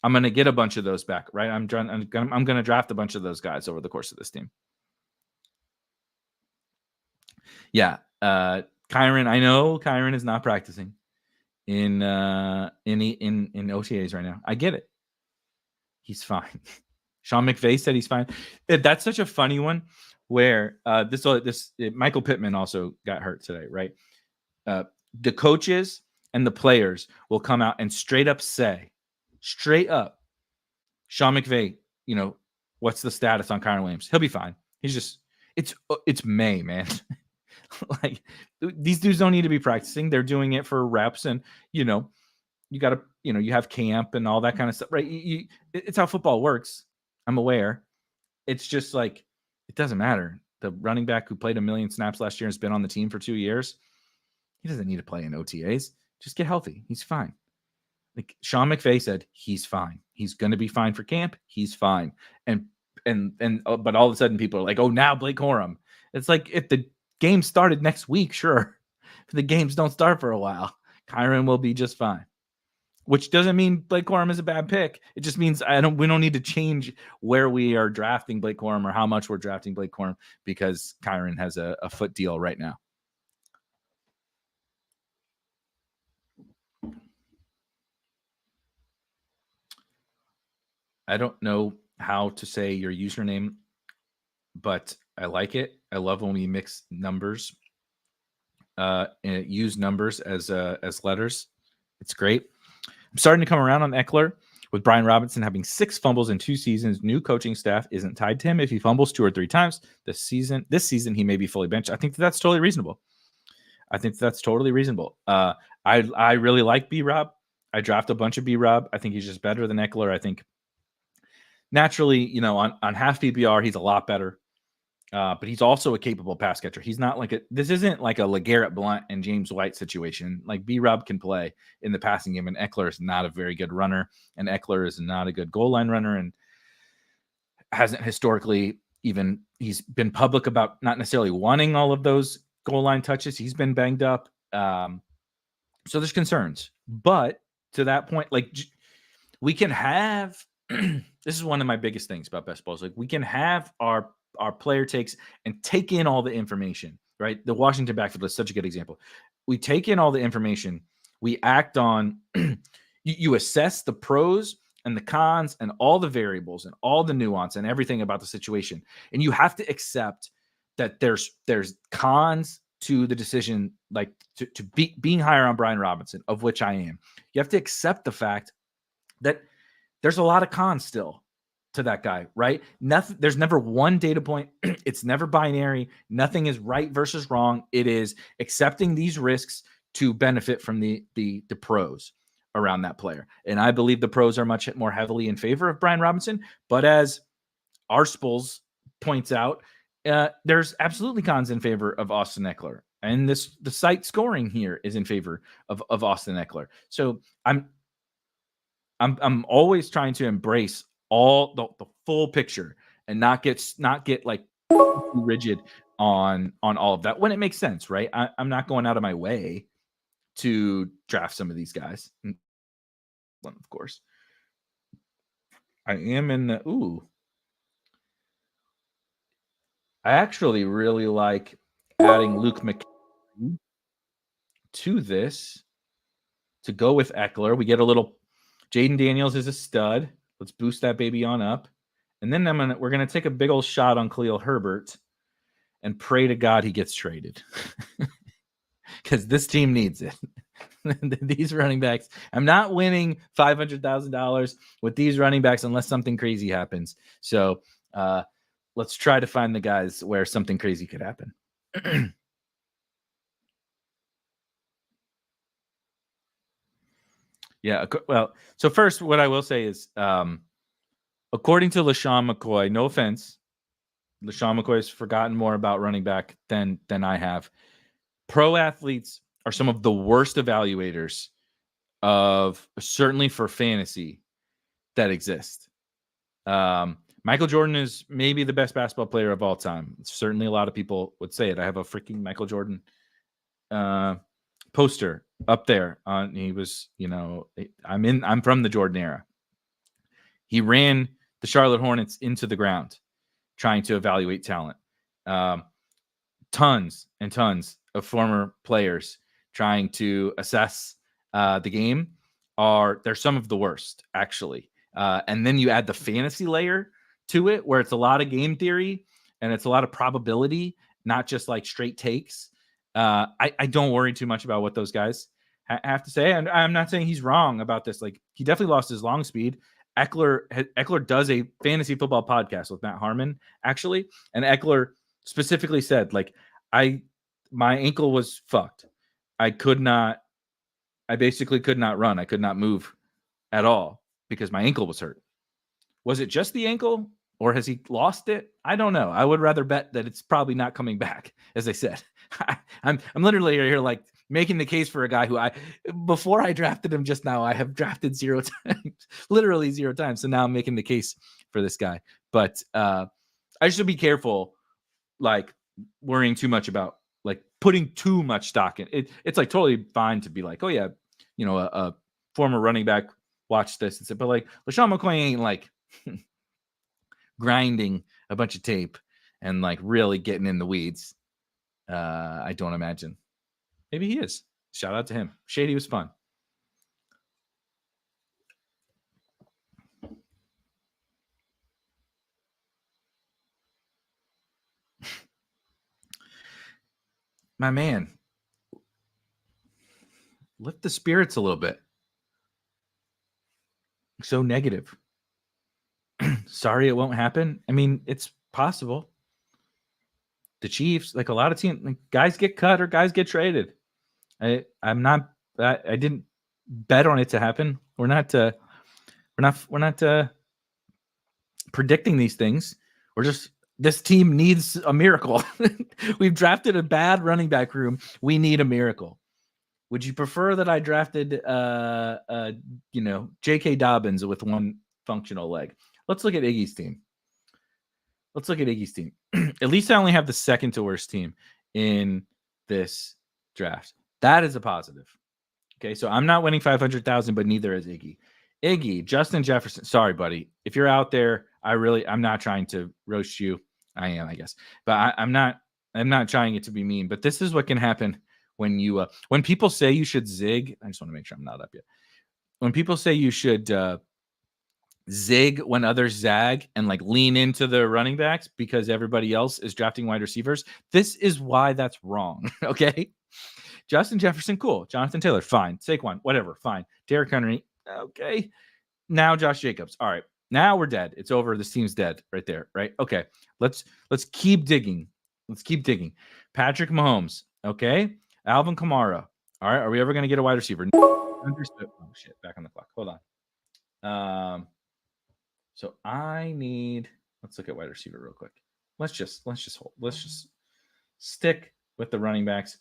I'm going to get a bunch of those back, right? I'm going to draft a bunch of those guys over the course of this team. Yeah. Kyren, I know Kyren is not practicing in OTAs right now. I get it. He's fine. Sean McVay said he's fine. That's such a funny one where Michael Pittman also got hurt today, right? The coaches and the players will come out and straight up, Sean McVay, what's the status on Kyren Williams? He'll be fine. He's just, it's May, man. Like, these dudes don't need to be practicing. They're doing it for reps, and you got to, you have camp and all that kind of stuff, right? It's how football works. I'm aware. It's just like, it doesn't matter. The running back who played 1 million snaps last year and has been on the team for 2 years, he doesn't need to play in OTAs. Just get healthy. He's fine. Like Sean McVay said, he's fine. He's going to be fine for camp. He's fine. But all of a sudden people are like, oh, now Blake Corum. It's like, if the game started next week, sure. If the games don't start for a while, Kyren will be just fine. Which doesn't mean Blake Corum is a bad pick. It just means we don't need to change where we are drafting Blake Corum or how much we're drafting Blake Corum because Kyren has a foot deal right now. I don't know how to say your username, but I like it. I love when we mix numbers, and use numbers as letters. It's great. I'm starting to come around on Eckler. With Brian Robinson having 6 fumbles in 2 seasons, new coaching staff isn't tied to him. If he fumbles 2 or 3 times this season, he may be fully benched. I think that's totally reasonable. I really like B-Rob. I draft a bunch of B-Rob. I think he's just better than Eckler. I think naturally, on half PPR, he's a lot better. But he's also a capable pass catcher. He's not this isn't like a LeGarrette Blount and James White situation. Like B-Rob can play in the passing game, and Eckler is not a very good runner, and Eckler is not a good goal line runner, and hasn't historically he's been public about not necessarily wanting all of those goal line touches. He's been banged up. So there's concerns, but to that point, we can have, this is one of my biggest things about best balls. Like, we can have our player takes and take in all the information, right? The Washington backfield is such a good example. We take in all the information, we act on, you assess the pros and the cons and all the variables and all the nuance and everything about the situation. And you have to accept that there's cons to the decision, like to being higher on Brian Robinson, of which I am. You have to accept the fact that there's a lot of cons still to that guy, right? Nothing. There's never one data point. It's never binary. Nothing is right versus wrong. It is accepting these risks to benefit from the pros around that player. And I believe the pros are much more heavily in favor of Brian Robinson. But as Arspels points out, there's absolutely cons in favor of Austin Eckler. And the site scoring here is in favor of Austin Eckler. So I'm always trying to embrace all the full picture and not get like rigid on all of that when it makes sense, right? I'm not going out of my way to draft some of these guys. One, of course. I am in the I actually really like adding Luke McKinney to this to go with Eckler. We get a little Jaden Daniels is a stud. Let's boost that baby on up. And then we're going to take a big old shot on Khalil Herbert and pray to God he gets traded. Because this team needs it. These running backs, I'm not winning $500,000 with these running backs unless something crazy happens. So let's try to find the guys where something crazy could happen. Yeah. Well, so first, what I will say is, according to LaShawn McCoy, no offense, LaShawn McCoy has forgotten more about running back than I have. Pro athletes are some of the worst evaluators of, certainly for fantasy, that exist. Michael Jordan is maybe the best basketball player of all time. Certainly a lot of people would say it. I have a freaking Michael Jordan poster up there. He was, I'm from the Jordan era. He ran the Charlotte Hornets into the ground trying to evaluate talent. Tons and tons of former players trying to assess the game they're some of the worst, actually. And then you add the fantasy layer to it, where it's a lot of game theory and it's a lot of probability, not just like straight takes. I don't worry too much about what those guys have to say. And I'm not saying he's wrong about this. Like, he definitely lost his long speed. Eckler does a fantasy football podcast with Matt Harmon, actually. And Eckler specifically said, like, my ankle was fucked. I basically could not run. I could not move at all because my ankle was hurt. Was it just the ankle, or has he lost it? I don't know. I would rather bet that it's probably not coming back, as I said. I'm literally here like making the case for a guy who before I drafted him just now, I have drafted 0 times, literally 0 times. So now I'm making the case for this guy. But I should be careful, like, worrying too much about, like, putting too much stock in it. It's like totally fine to be like, oh yeah, a former running back watched this and said, but like LaShawn McCoy ain't like grinding a bunch of tape and like really getting in the weeds. I don't imagine. Maybe he is. Shout out to him. Shady was fun. My man, lift the spirits a little bit. So negative. Sorry it won't happen. I mean, it's possible. The Chiefs, like a lot of teams, like, guys get cut or guys get traded. I didn't bet on it to happen. We're not predicting these things. We're just, this team needs a miracle. We've drafted a bad running back room. We need a miracle. Would you prefer that I drafted J.K. Dobbins with one functional leg? Let's look at Iggy's team. At least I only have the second to worst team in this draft. That is a positive. Okay, so I'm not winning 500,000, but neither is Iggy. Justin Jefferson. Sorry, buddy. If you're out there, I'm not trying to roast you. I am, I guess, but I'm not trying it to be mean. But this is what can happen when when people say you should zig. I just want to make sure I'm not up yet. When people say you should zig when others zag and like lean into the running backs because everybody else is drafting wide receivers, this is why that's wrong. Okay. Justin Jefferson, cool. Jonathan Taylor, fine. Saquon, whatever, fine. Derrick Henry, okay. Now Josh Jacobs. All right. Now we're dead. It's over. This team's dead right there, right? Okay. Let's keep digging. Patrick Mahomes, okay. Alvin Kamara. All right. Are we ever going to get a wide receiver? Oh shit! Back on the clock. Hold on. So I need. Let's look at wide receiver real quick. Let's just hold. Let's just stick with the running backs.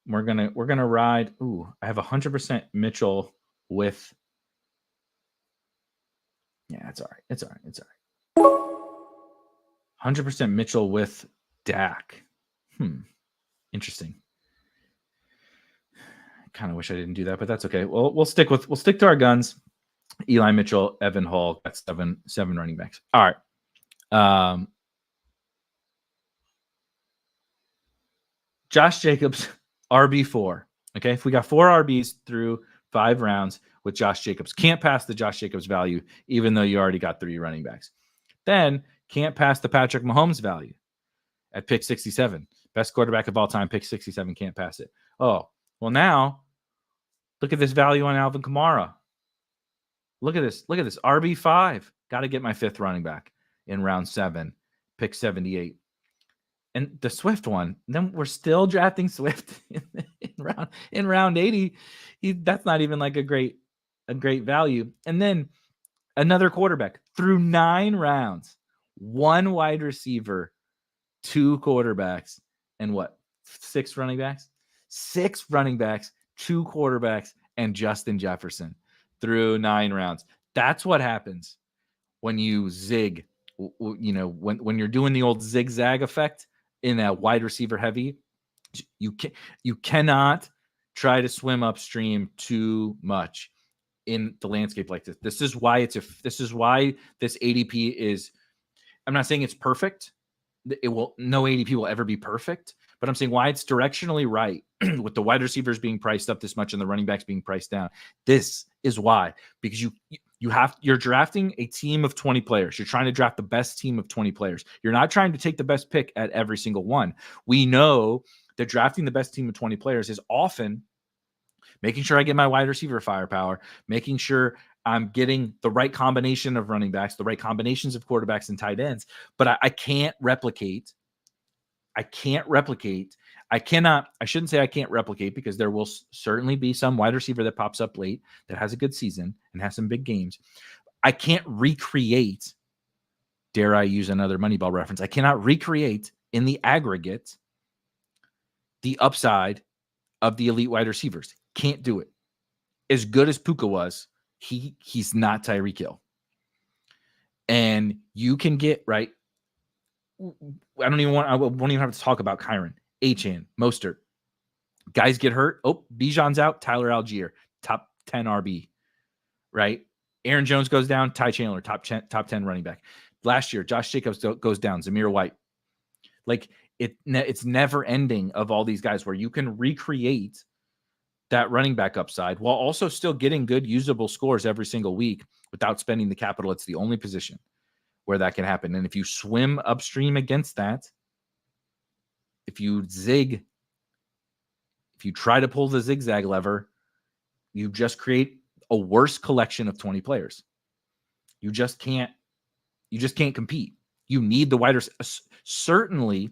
We're gonna ride. Ooh, I have 100% Mitchell with. Yeah, it's all right. 100% Mitchell with Dak. Interesting. I kind of wish I didn't do that, but that's okay. Well, we'll stick to our guns. Eli Mitchell, Evan Hall, got seven running backs. All right. Josh Jacobs, RB4. Okay. If we got 4 RBs through 5 rounds with Josh Jacobs, can't pass the Josh Jacobs value, even though you already got 3 running backs. Then can't pass the Patrick Mahomes value at pick 67. Best quarterback of all time, pick 67, can't pass it. Oh, well, now look at this value on Alvin Kamara. Look at this. RB5. Got to get my 5th running back in round 7. pick 78. And the Swift one, then we're still drafting Swift in round 80. That's not even like a great value. And then another quarterback through 9 rounds, 1 wide receiver, 2 quarterbacks, and what? 6 running backs? 6 running backs, 2 quarterbacks, and Justin Jefferson through 9 rounds. That's what happens when you zig. When you're doing the old zigzag effect in a wide receiver heavy, you cannot try to swim upstream too much in the landscape like this. This is why this ADP is. I'm not saying it's perfect. No ADP will ever be perfect, but I'm saying why it's directionally right with the wide receivers being priced up this much and the running backs being priced down. This is why, because you're drafting a team of 20 players. You're trying to draft the best team of 20 players. You're not trying to take the best pick at every single one. We know that drafting the best team of 20 players is often making sure I get my wide receiver firepower, making sure I'm getting the right combination of running backs, the right combinations of quarterbacks and tight ends. But I can't replicate. I shouldn't say I can't replicate, because there will certainly be some wide receiver that pops up late that has a good season and has some big games. I can't recreate, dare I use another Moneyball reference, I cannot recreate in the aggregate the upside of the elite wide receivers. Can't do it. As good as Puka was, he's not Tyreek Hill. And you can get, right, I won't even have to talk about Kyron, Achane, Mostert. Guys get hurt. Oh, Bijan's out. Tyler Algier, top 10 RB, right? Aaron Jones goes down. Ty Chandler, top 10 running back. Last year, Josh Jacobs goes down. Zamir White. Like, it's never ending of all these guys where you can recreate that running back upside while also still getting good usable scores every single week without spending the capital. It's the only position where that can happen. And if you swim upstream against that, if you try to pull the zigzag lever, you just create a worse collection of 20 players. You just can't compete. You need the wider, certainly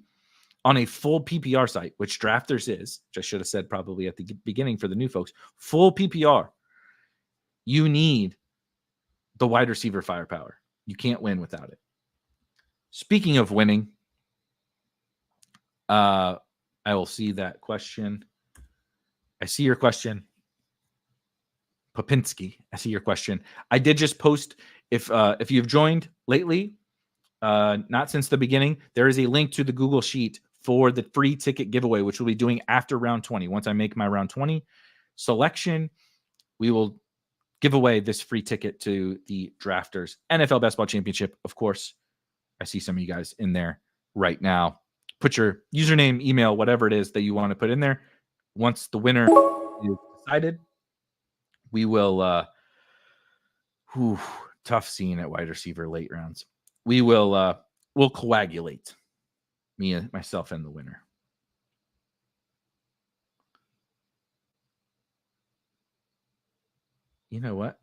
on a full PPR site, which Drafters is, which I should have said probably at the beginning for the new folks, full PPR, you need the wide receiver firepower. You can't win without it. Speaking of winning, I will see that question. I see your question. Popinski, I see your question. I did just post, if you've joined lately, not since the beginning, there is a link to the Google Sheet for the free ticket giveaway, which we'll be doing after round 20. Once I make my round 20 selection, we will give away this free ticket to the Drafters NFL Best Ball Championship. Of course, I see some of you guys in there right now. Put your username, email, whatever it is that you want to put in there. Once the winner is decided, we will tough scene at wide receiver late rounds. We will we'll coagulate myself and the winner. You know what?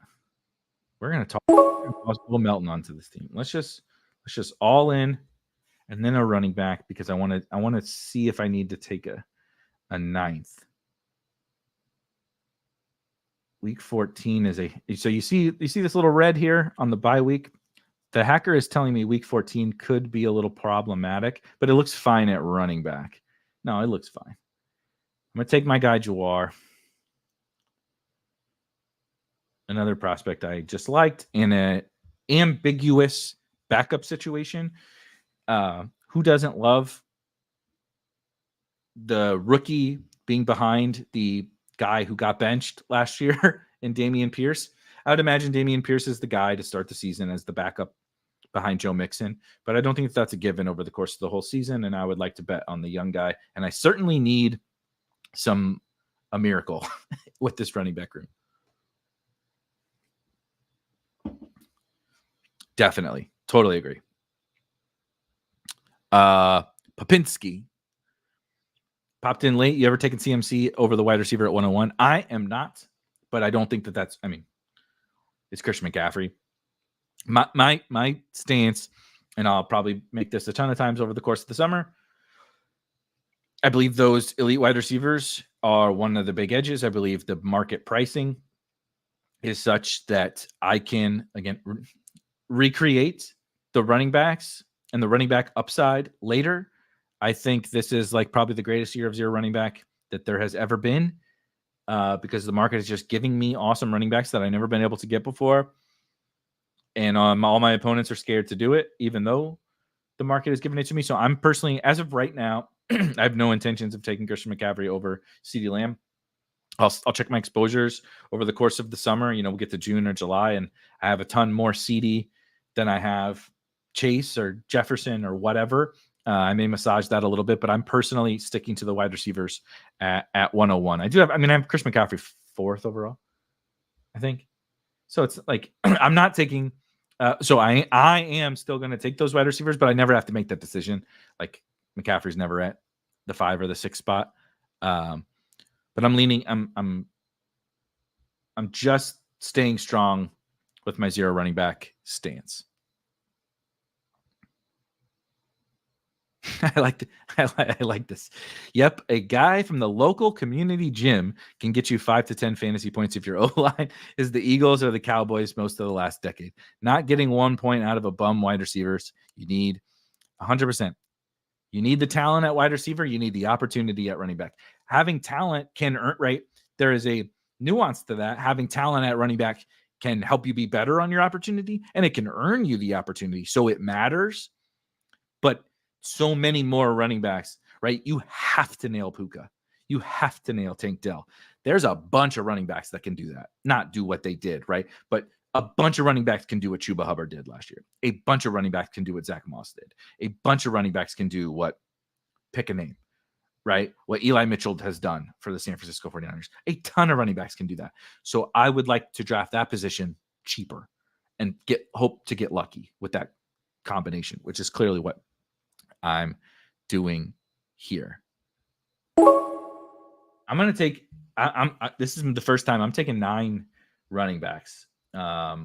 We're gonna talk Will Melton onto this team. Let's just all in, and then a running back, because I want to see if I need to take a 9th. Week 14 is so you see this little red here on the bye week. The hacker is telling me week 14 could be a little problematic, but it looks fine at running back. No, it looks fine. I'm going to take my guy Jawar. Another prospect I just liked in an ambiguous backup situation. Who doesn't love the rookie being behind the guy who got benched last year in Dameon Pierce? I would imagine Dameon Pierce is the guy to start the season as the backup behind Joe Mixon, but I don't think that's a given over the course of the whole season, and I would like to bet on the young guy, and I certainly need a miracle with this running back room. Definitely. Totally agree. Popinski popped in late. You ever taken CMC over the wide receiver at 101? I am not, but I don't think that's, it's Christian McCaffrey. My stance and I'll probably make this a ton of times over the course of the summer, I believe those elite wide receivers are one of the big edges. I believe the market pricing is such that I can, again, recreate the running backs and the running back upside later. I think this is like probably the greatest year of zero running back that there has ever been, because the market is just giving me awesome running backs that I've never been able to get before. And all my opponents are scared to do it, even though the market is giving it to me. So I'm personally, as of right now, I have no intentions of taking Christian McCaffrey over CeeDee Lamb. I'll check my exposures over the course of the summer. We'll get to June or July, and I have a ton more CeeDee than I have Chase or Jefferson or whatever. I may massage that a little bit, but I'm personally sticking to the wide receivers at 101. I have Chris McCaffrey 4th overall, I think. So it's like I'm not taking. So I am still going to take those wide receivers, but I never have to make that decision. Like McCaffrey's never at the 5 or the 6 spot. But I'm leaning. I'm just staying strong with my zero running back stance. I like this. Yep, a guy from the local community gym can get you 5 to 10 fantasy points if your O-line is the Eagles or the Cowboys most of the last decade. Not getting 1 point out of a bum wide receivers. You need 100%. You need the talent at wide receiver. You need the opportunity at running back. Having talent can earn, right? There is a nuance to that. Having talent at running back can help you be better on your opportunity, and it can earn you the opportunity. So it matters. But so many more running backs, right? You have to nail Puka. You have to nail Tank Dell. There's a bunch of running backs that can do that. Not do what they did, right? But a bunch of running backs can do what Chuba Hubbard did last year. A bunch of running backs can do what Zach Moss did. A bunch of running backs can do what, pick a name, right? What Eli Mitchell has done for the San Francisco 49ers. A ton of running backs can do that. So I would like to draft that position cheaper and hope to get lucky with that combination, which is clearly what I'm doing here. I'm going to take, this is the first time I'm taking 9 running backs. I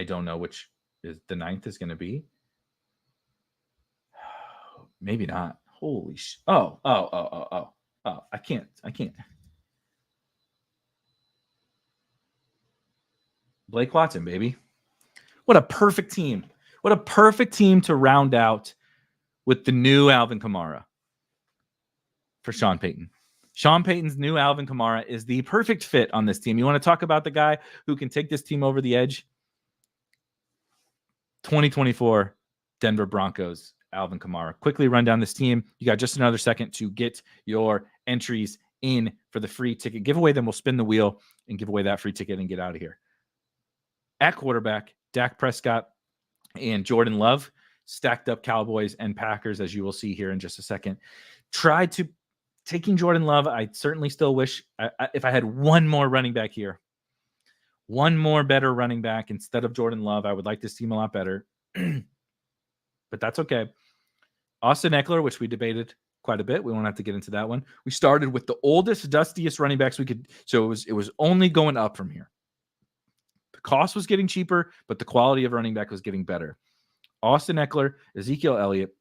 don't know which is the 9th is going to be. Maybe not. Holy sh! Oh! I can't. Blake Watson, baby. What a perfect team. What a perfect team to round out with the new Alvin Kamara for Sean Payton. Sean Payton's new Alvin Kamara is the perfect fit on this team. You want to talk about the guy who can take this team over the edge? 2024 Denver Broncos, Alvin Kamara. Quickly run down this team. You got just another second to get your entries in for the free ticket giveaway. Then we'll spin the wheel and give away that free ticket and get out of here. At quarterback, Dak Prescott and Jordan Love, stacked up Cowboys and Packers, as you will see here in just a second. Tried to taking Jordan Love. I certainly still wish if I had one more running back here, one more better running back instead of Jordan Love, I would like this team a lot better. But that's okay. Austin Eckler, which we debated quite a bit. We won't have to get into that one. We started with the oldest, dustiest running backs we could. So it was only going up from here. The cost was getting cheaper, but the quality of running back was getting better. Austin Eckler, Ezekiel Elliott,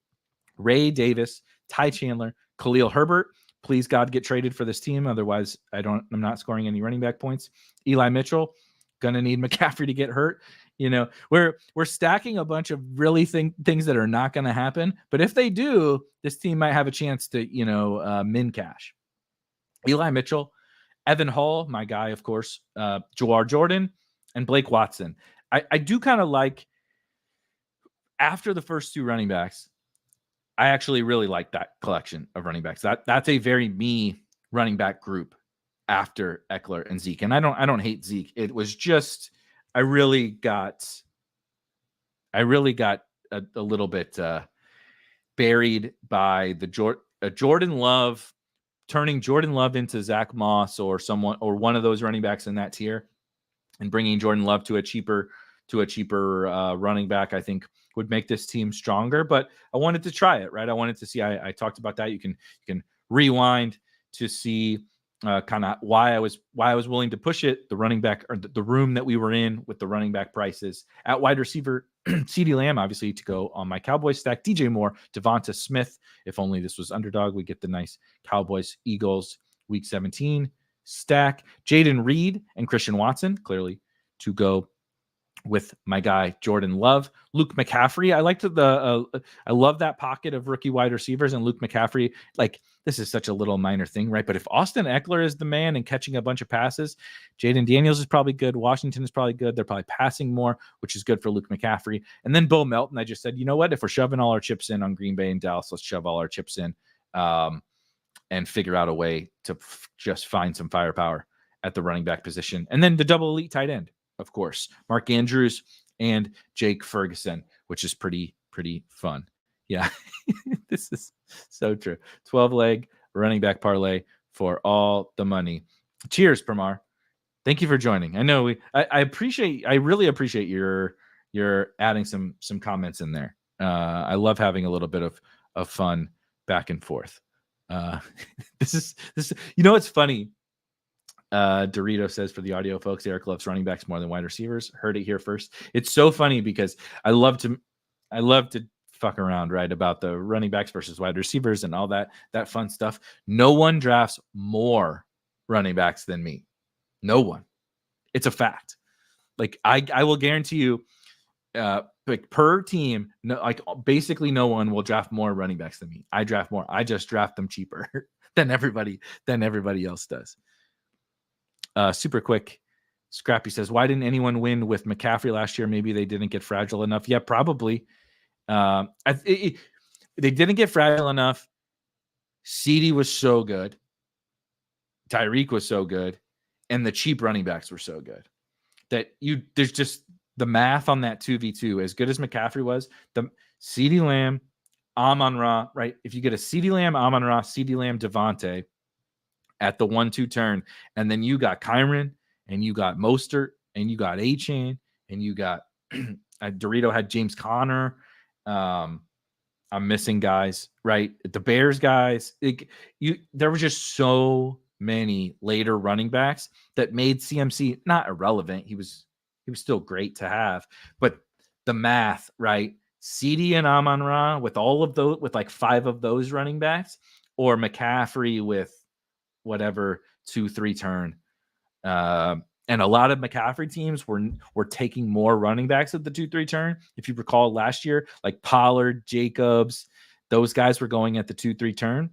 Ray Davis, Ty Chandler, Khalil Herbert. Please, God, get traded for this team. Otherwise, I'm not scoring any running back points. Eli Mitchell, gonna need McCaffrey to get hurt. We're stacking a bunch of really things that are not going to happen. But if they do, this team might have a chance to, min cash. Eli Mitchell, Evan Hall, my guy, of course, Jawar Jordan, and Blake Watson. I do kind of like, after the first 2 running backs, I actually really like that collection of running backs. That's a very me running back group after Eckler and Zeke. And I don't hate Zeke. It was just, I really got a little bit buried by the Jordan Love, turning Jordan Love into Zach Moss or one of those running backs in that tier, and bringing Jordan Love to a cheaper running back, I think would make this team stronger. But I wanted to try it, right? I wanted to see. I talked about that. You can rewind to see kind of why I was willing to push it. The running back, or the room that we were in with the running back prices at wide receiver, CeeDee Lamb, obviously, to go on my Cowboys stack. DJ Moore, Devonta Smith. If only this was underdog, we get the nice Cowboys Eagles Week 17 stack. Jaden Reed and Christian Watson, clearly to go with my guy Jordan Love. Luke McCaffrey, I love that pocket of rookie wide receivers, and Luke McCaffrey, like, this is such a little minor thing, right? But if Austin Eckler is the man and catching a bunch of passes, Jaden Daniels is probably good. Washington is probably good. They're probably passing more, which is good for Luke McCaffrey. And then Bo Melton, I just said, you know what? If we're shoving all our chips in on Green Bay and Dallas, let's shove all our chips in and figure out a way to just find some firepower at the running back position. And then the double elite tight end, of course, Mark Andrews and Jake Ferguson, which is pretty fun. Yeah, this is so true. 12-leg running back parlay for all the money. Cheers, Pramar. Thank you for joining. I know I really appreciate your adding some comments in there. I love having a little bit of fun back and forth. This, you know, it's funny. Dorito says, for the audio folks, Eric loves running backs more than wide receivers. Heard it here first. It's so funny because I love to fuck around, right, about the running backs versus wide receivers and all that fun stuff. No one drafts more running backs than me. No one. It's a fact. Like, I will guarantee you, like, per team, no, like, basically no one will draft more running backs than me. I draft more. I just draft them cheaper than everybody else does. Super quick. Scrappy says, why didn't anyone win with McCaffrey last year? Maybe they didn't get fragile enough. Yeah, probably. They didn't get fragile enough. CeeDee was so good. Tyreek was so good. And the cheap running backs were so good that there's just the math on that 2v2. As good as McCaffrey was, the CeeDee Lamb, Amon-Ra, right? If you get a CeeDee Lamb, Amon-Ra, CeeDee Lamb, Devontae at the 1-2 turn, and then you got Kyron, and you got Mostert, and you got Achane, and you got Dorito had James Conner. I'm missing guys, right? The Bears guys. There were just so many later running backs that made CMC not irrelevant. He was still great to have, but the math, right? CeeDee and Amon-Ra with all of those, with like 5 of those running backs, or McCaffrey with whatever 2-3 turn. And a lot of McCaffrey teams were taking more running backs at the 2-3 turn. If you recall last year, like Pollard, Jacobs, those guys were going at the 2-3 turn.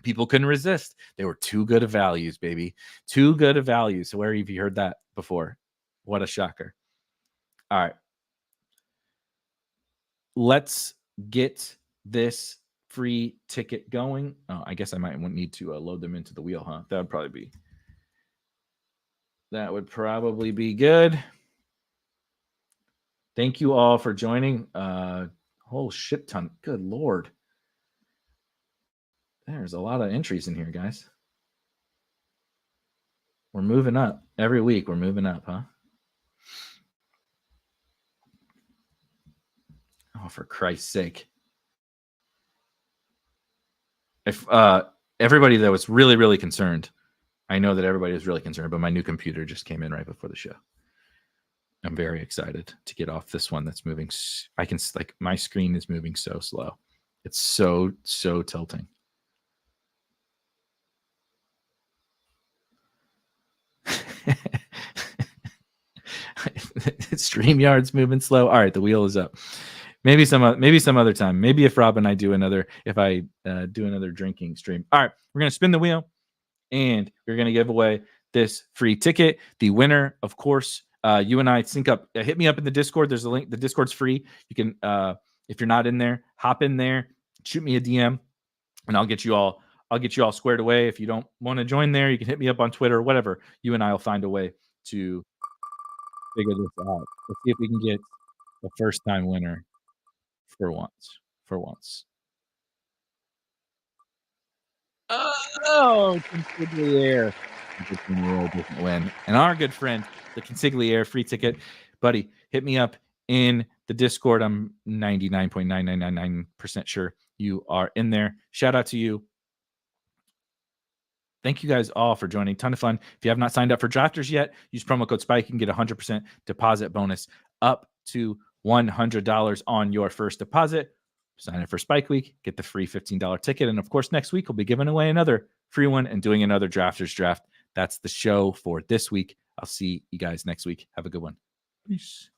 People couldn't resist. They were too good of values, baby. Too good of values. So where have you heard that before? What a shocker. All right. Let's get this free ticket going. Oh, I guess I might need to load them into the wheel, huh? That would probably be good. Thank you all for joining. Whole shit ton. Good Lord. There's a lot of entries in here, guys. We're moving up. Every week we're moving up, huh? Oh, for Christ's sake. If everybody that was really, really concerned, I know that everybody was really concerned, but my new computer just came in right before the show. I'm very excited to get off this one that's moving. My screen is moving so slow. It's so tilting. StreamYard's moving slow. All right, the wheel is up. Maybe some other time. Maybe if Rob and I do another drinking stream. All right, we're gonna spin the wheel, and we're gonna give away this free ticket. The winner, of course, you and I sync up. Hit me up in the Discord. There's a link. The Discord's free. You can, if you're not in there, hop in there, shoot me a DM, and I'll get you all squared away. If you don't want to join there, you can hit me up on Twitter or whatever. You and I will find a way to figure this out. Let's see if we can get the first time winner for once. Oh, Consigliere. Consigliere doesn't win. And our good friend, the Consigliere free ticket, buddy, hit me up in the Discord. I'm 99.9999% sure you are in there. Shout out to you. Thank you guys all for joining. Ton of fun. If you have not signed up for Drafters yet, use promo code SPIKE and get a 100% deposit bonus up to $100 on your first deposit. Sign up for Spike Week, get the free $15 ticket. And of course, next week we'll be giving away another free one and doing another Drafters draft. That's the show for this week. I'll see you guys next week. Have a good one. Peace.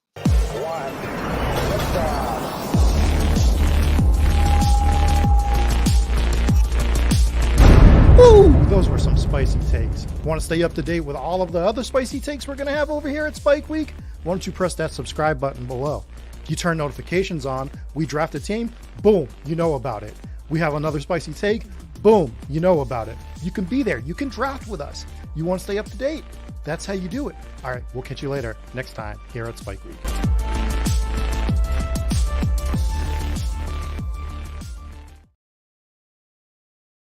Woo! Those were some spicy takes. Want to stay up to date with all of the other spicy takes we're going to have over here at Spike Week? Why don't you press that subscribe button below? You turn notifications on, we draft a team, boom, you know about it. We have another spicy take, boom, you know about it. You can be there, you can draft with us. You want to stay up to date? That's how you do it. All right, we'll catch you later next time here at Spike Week.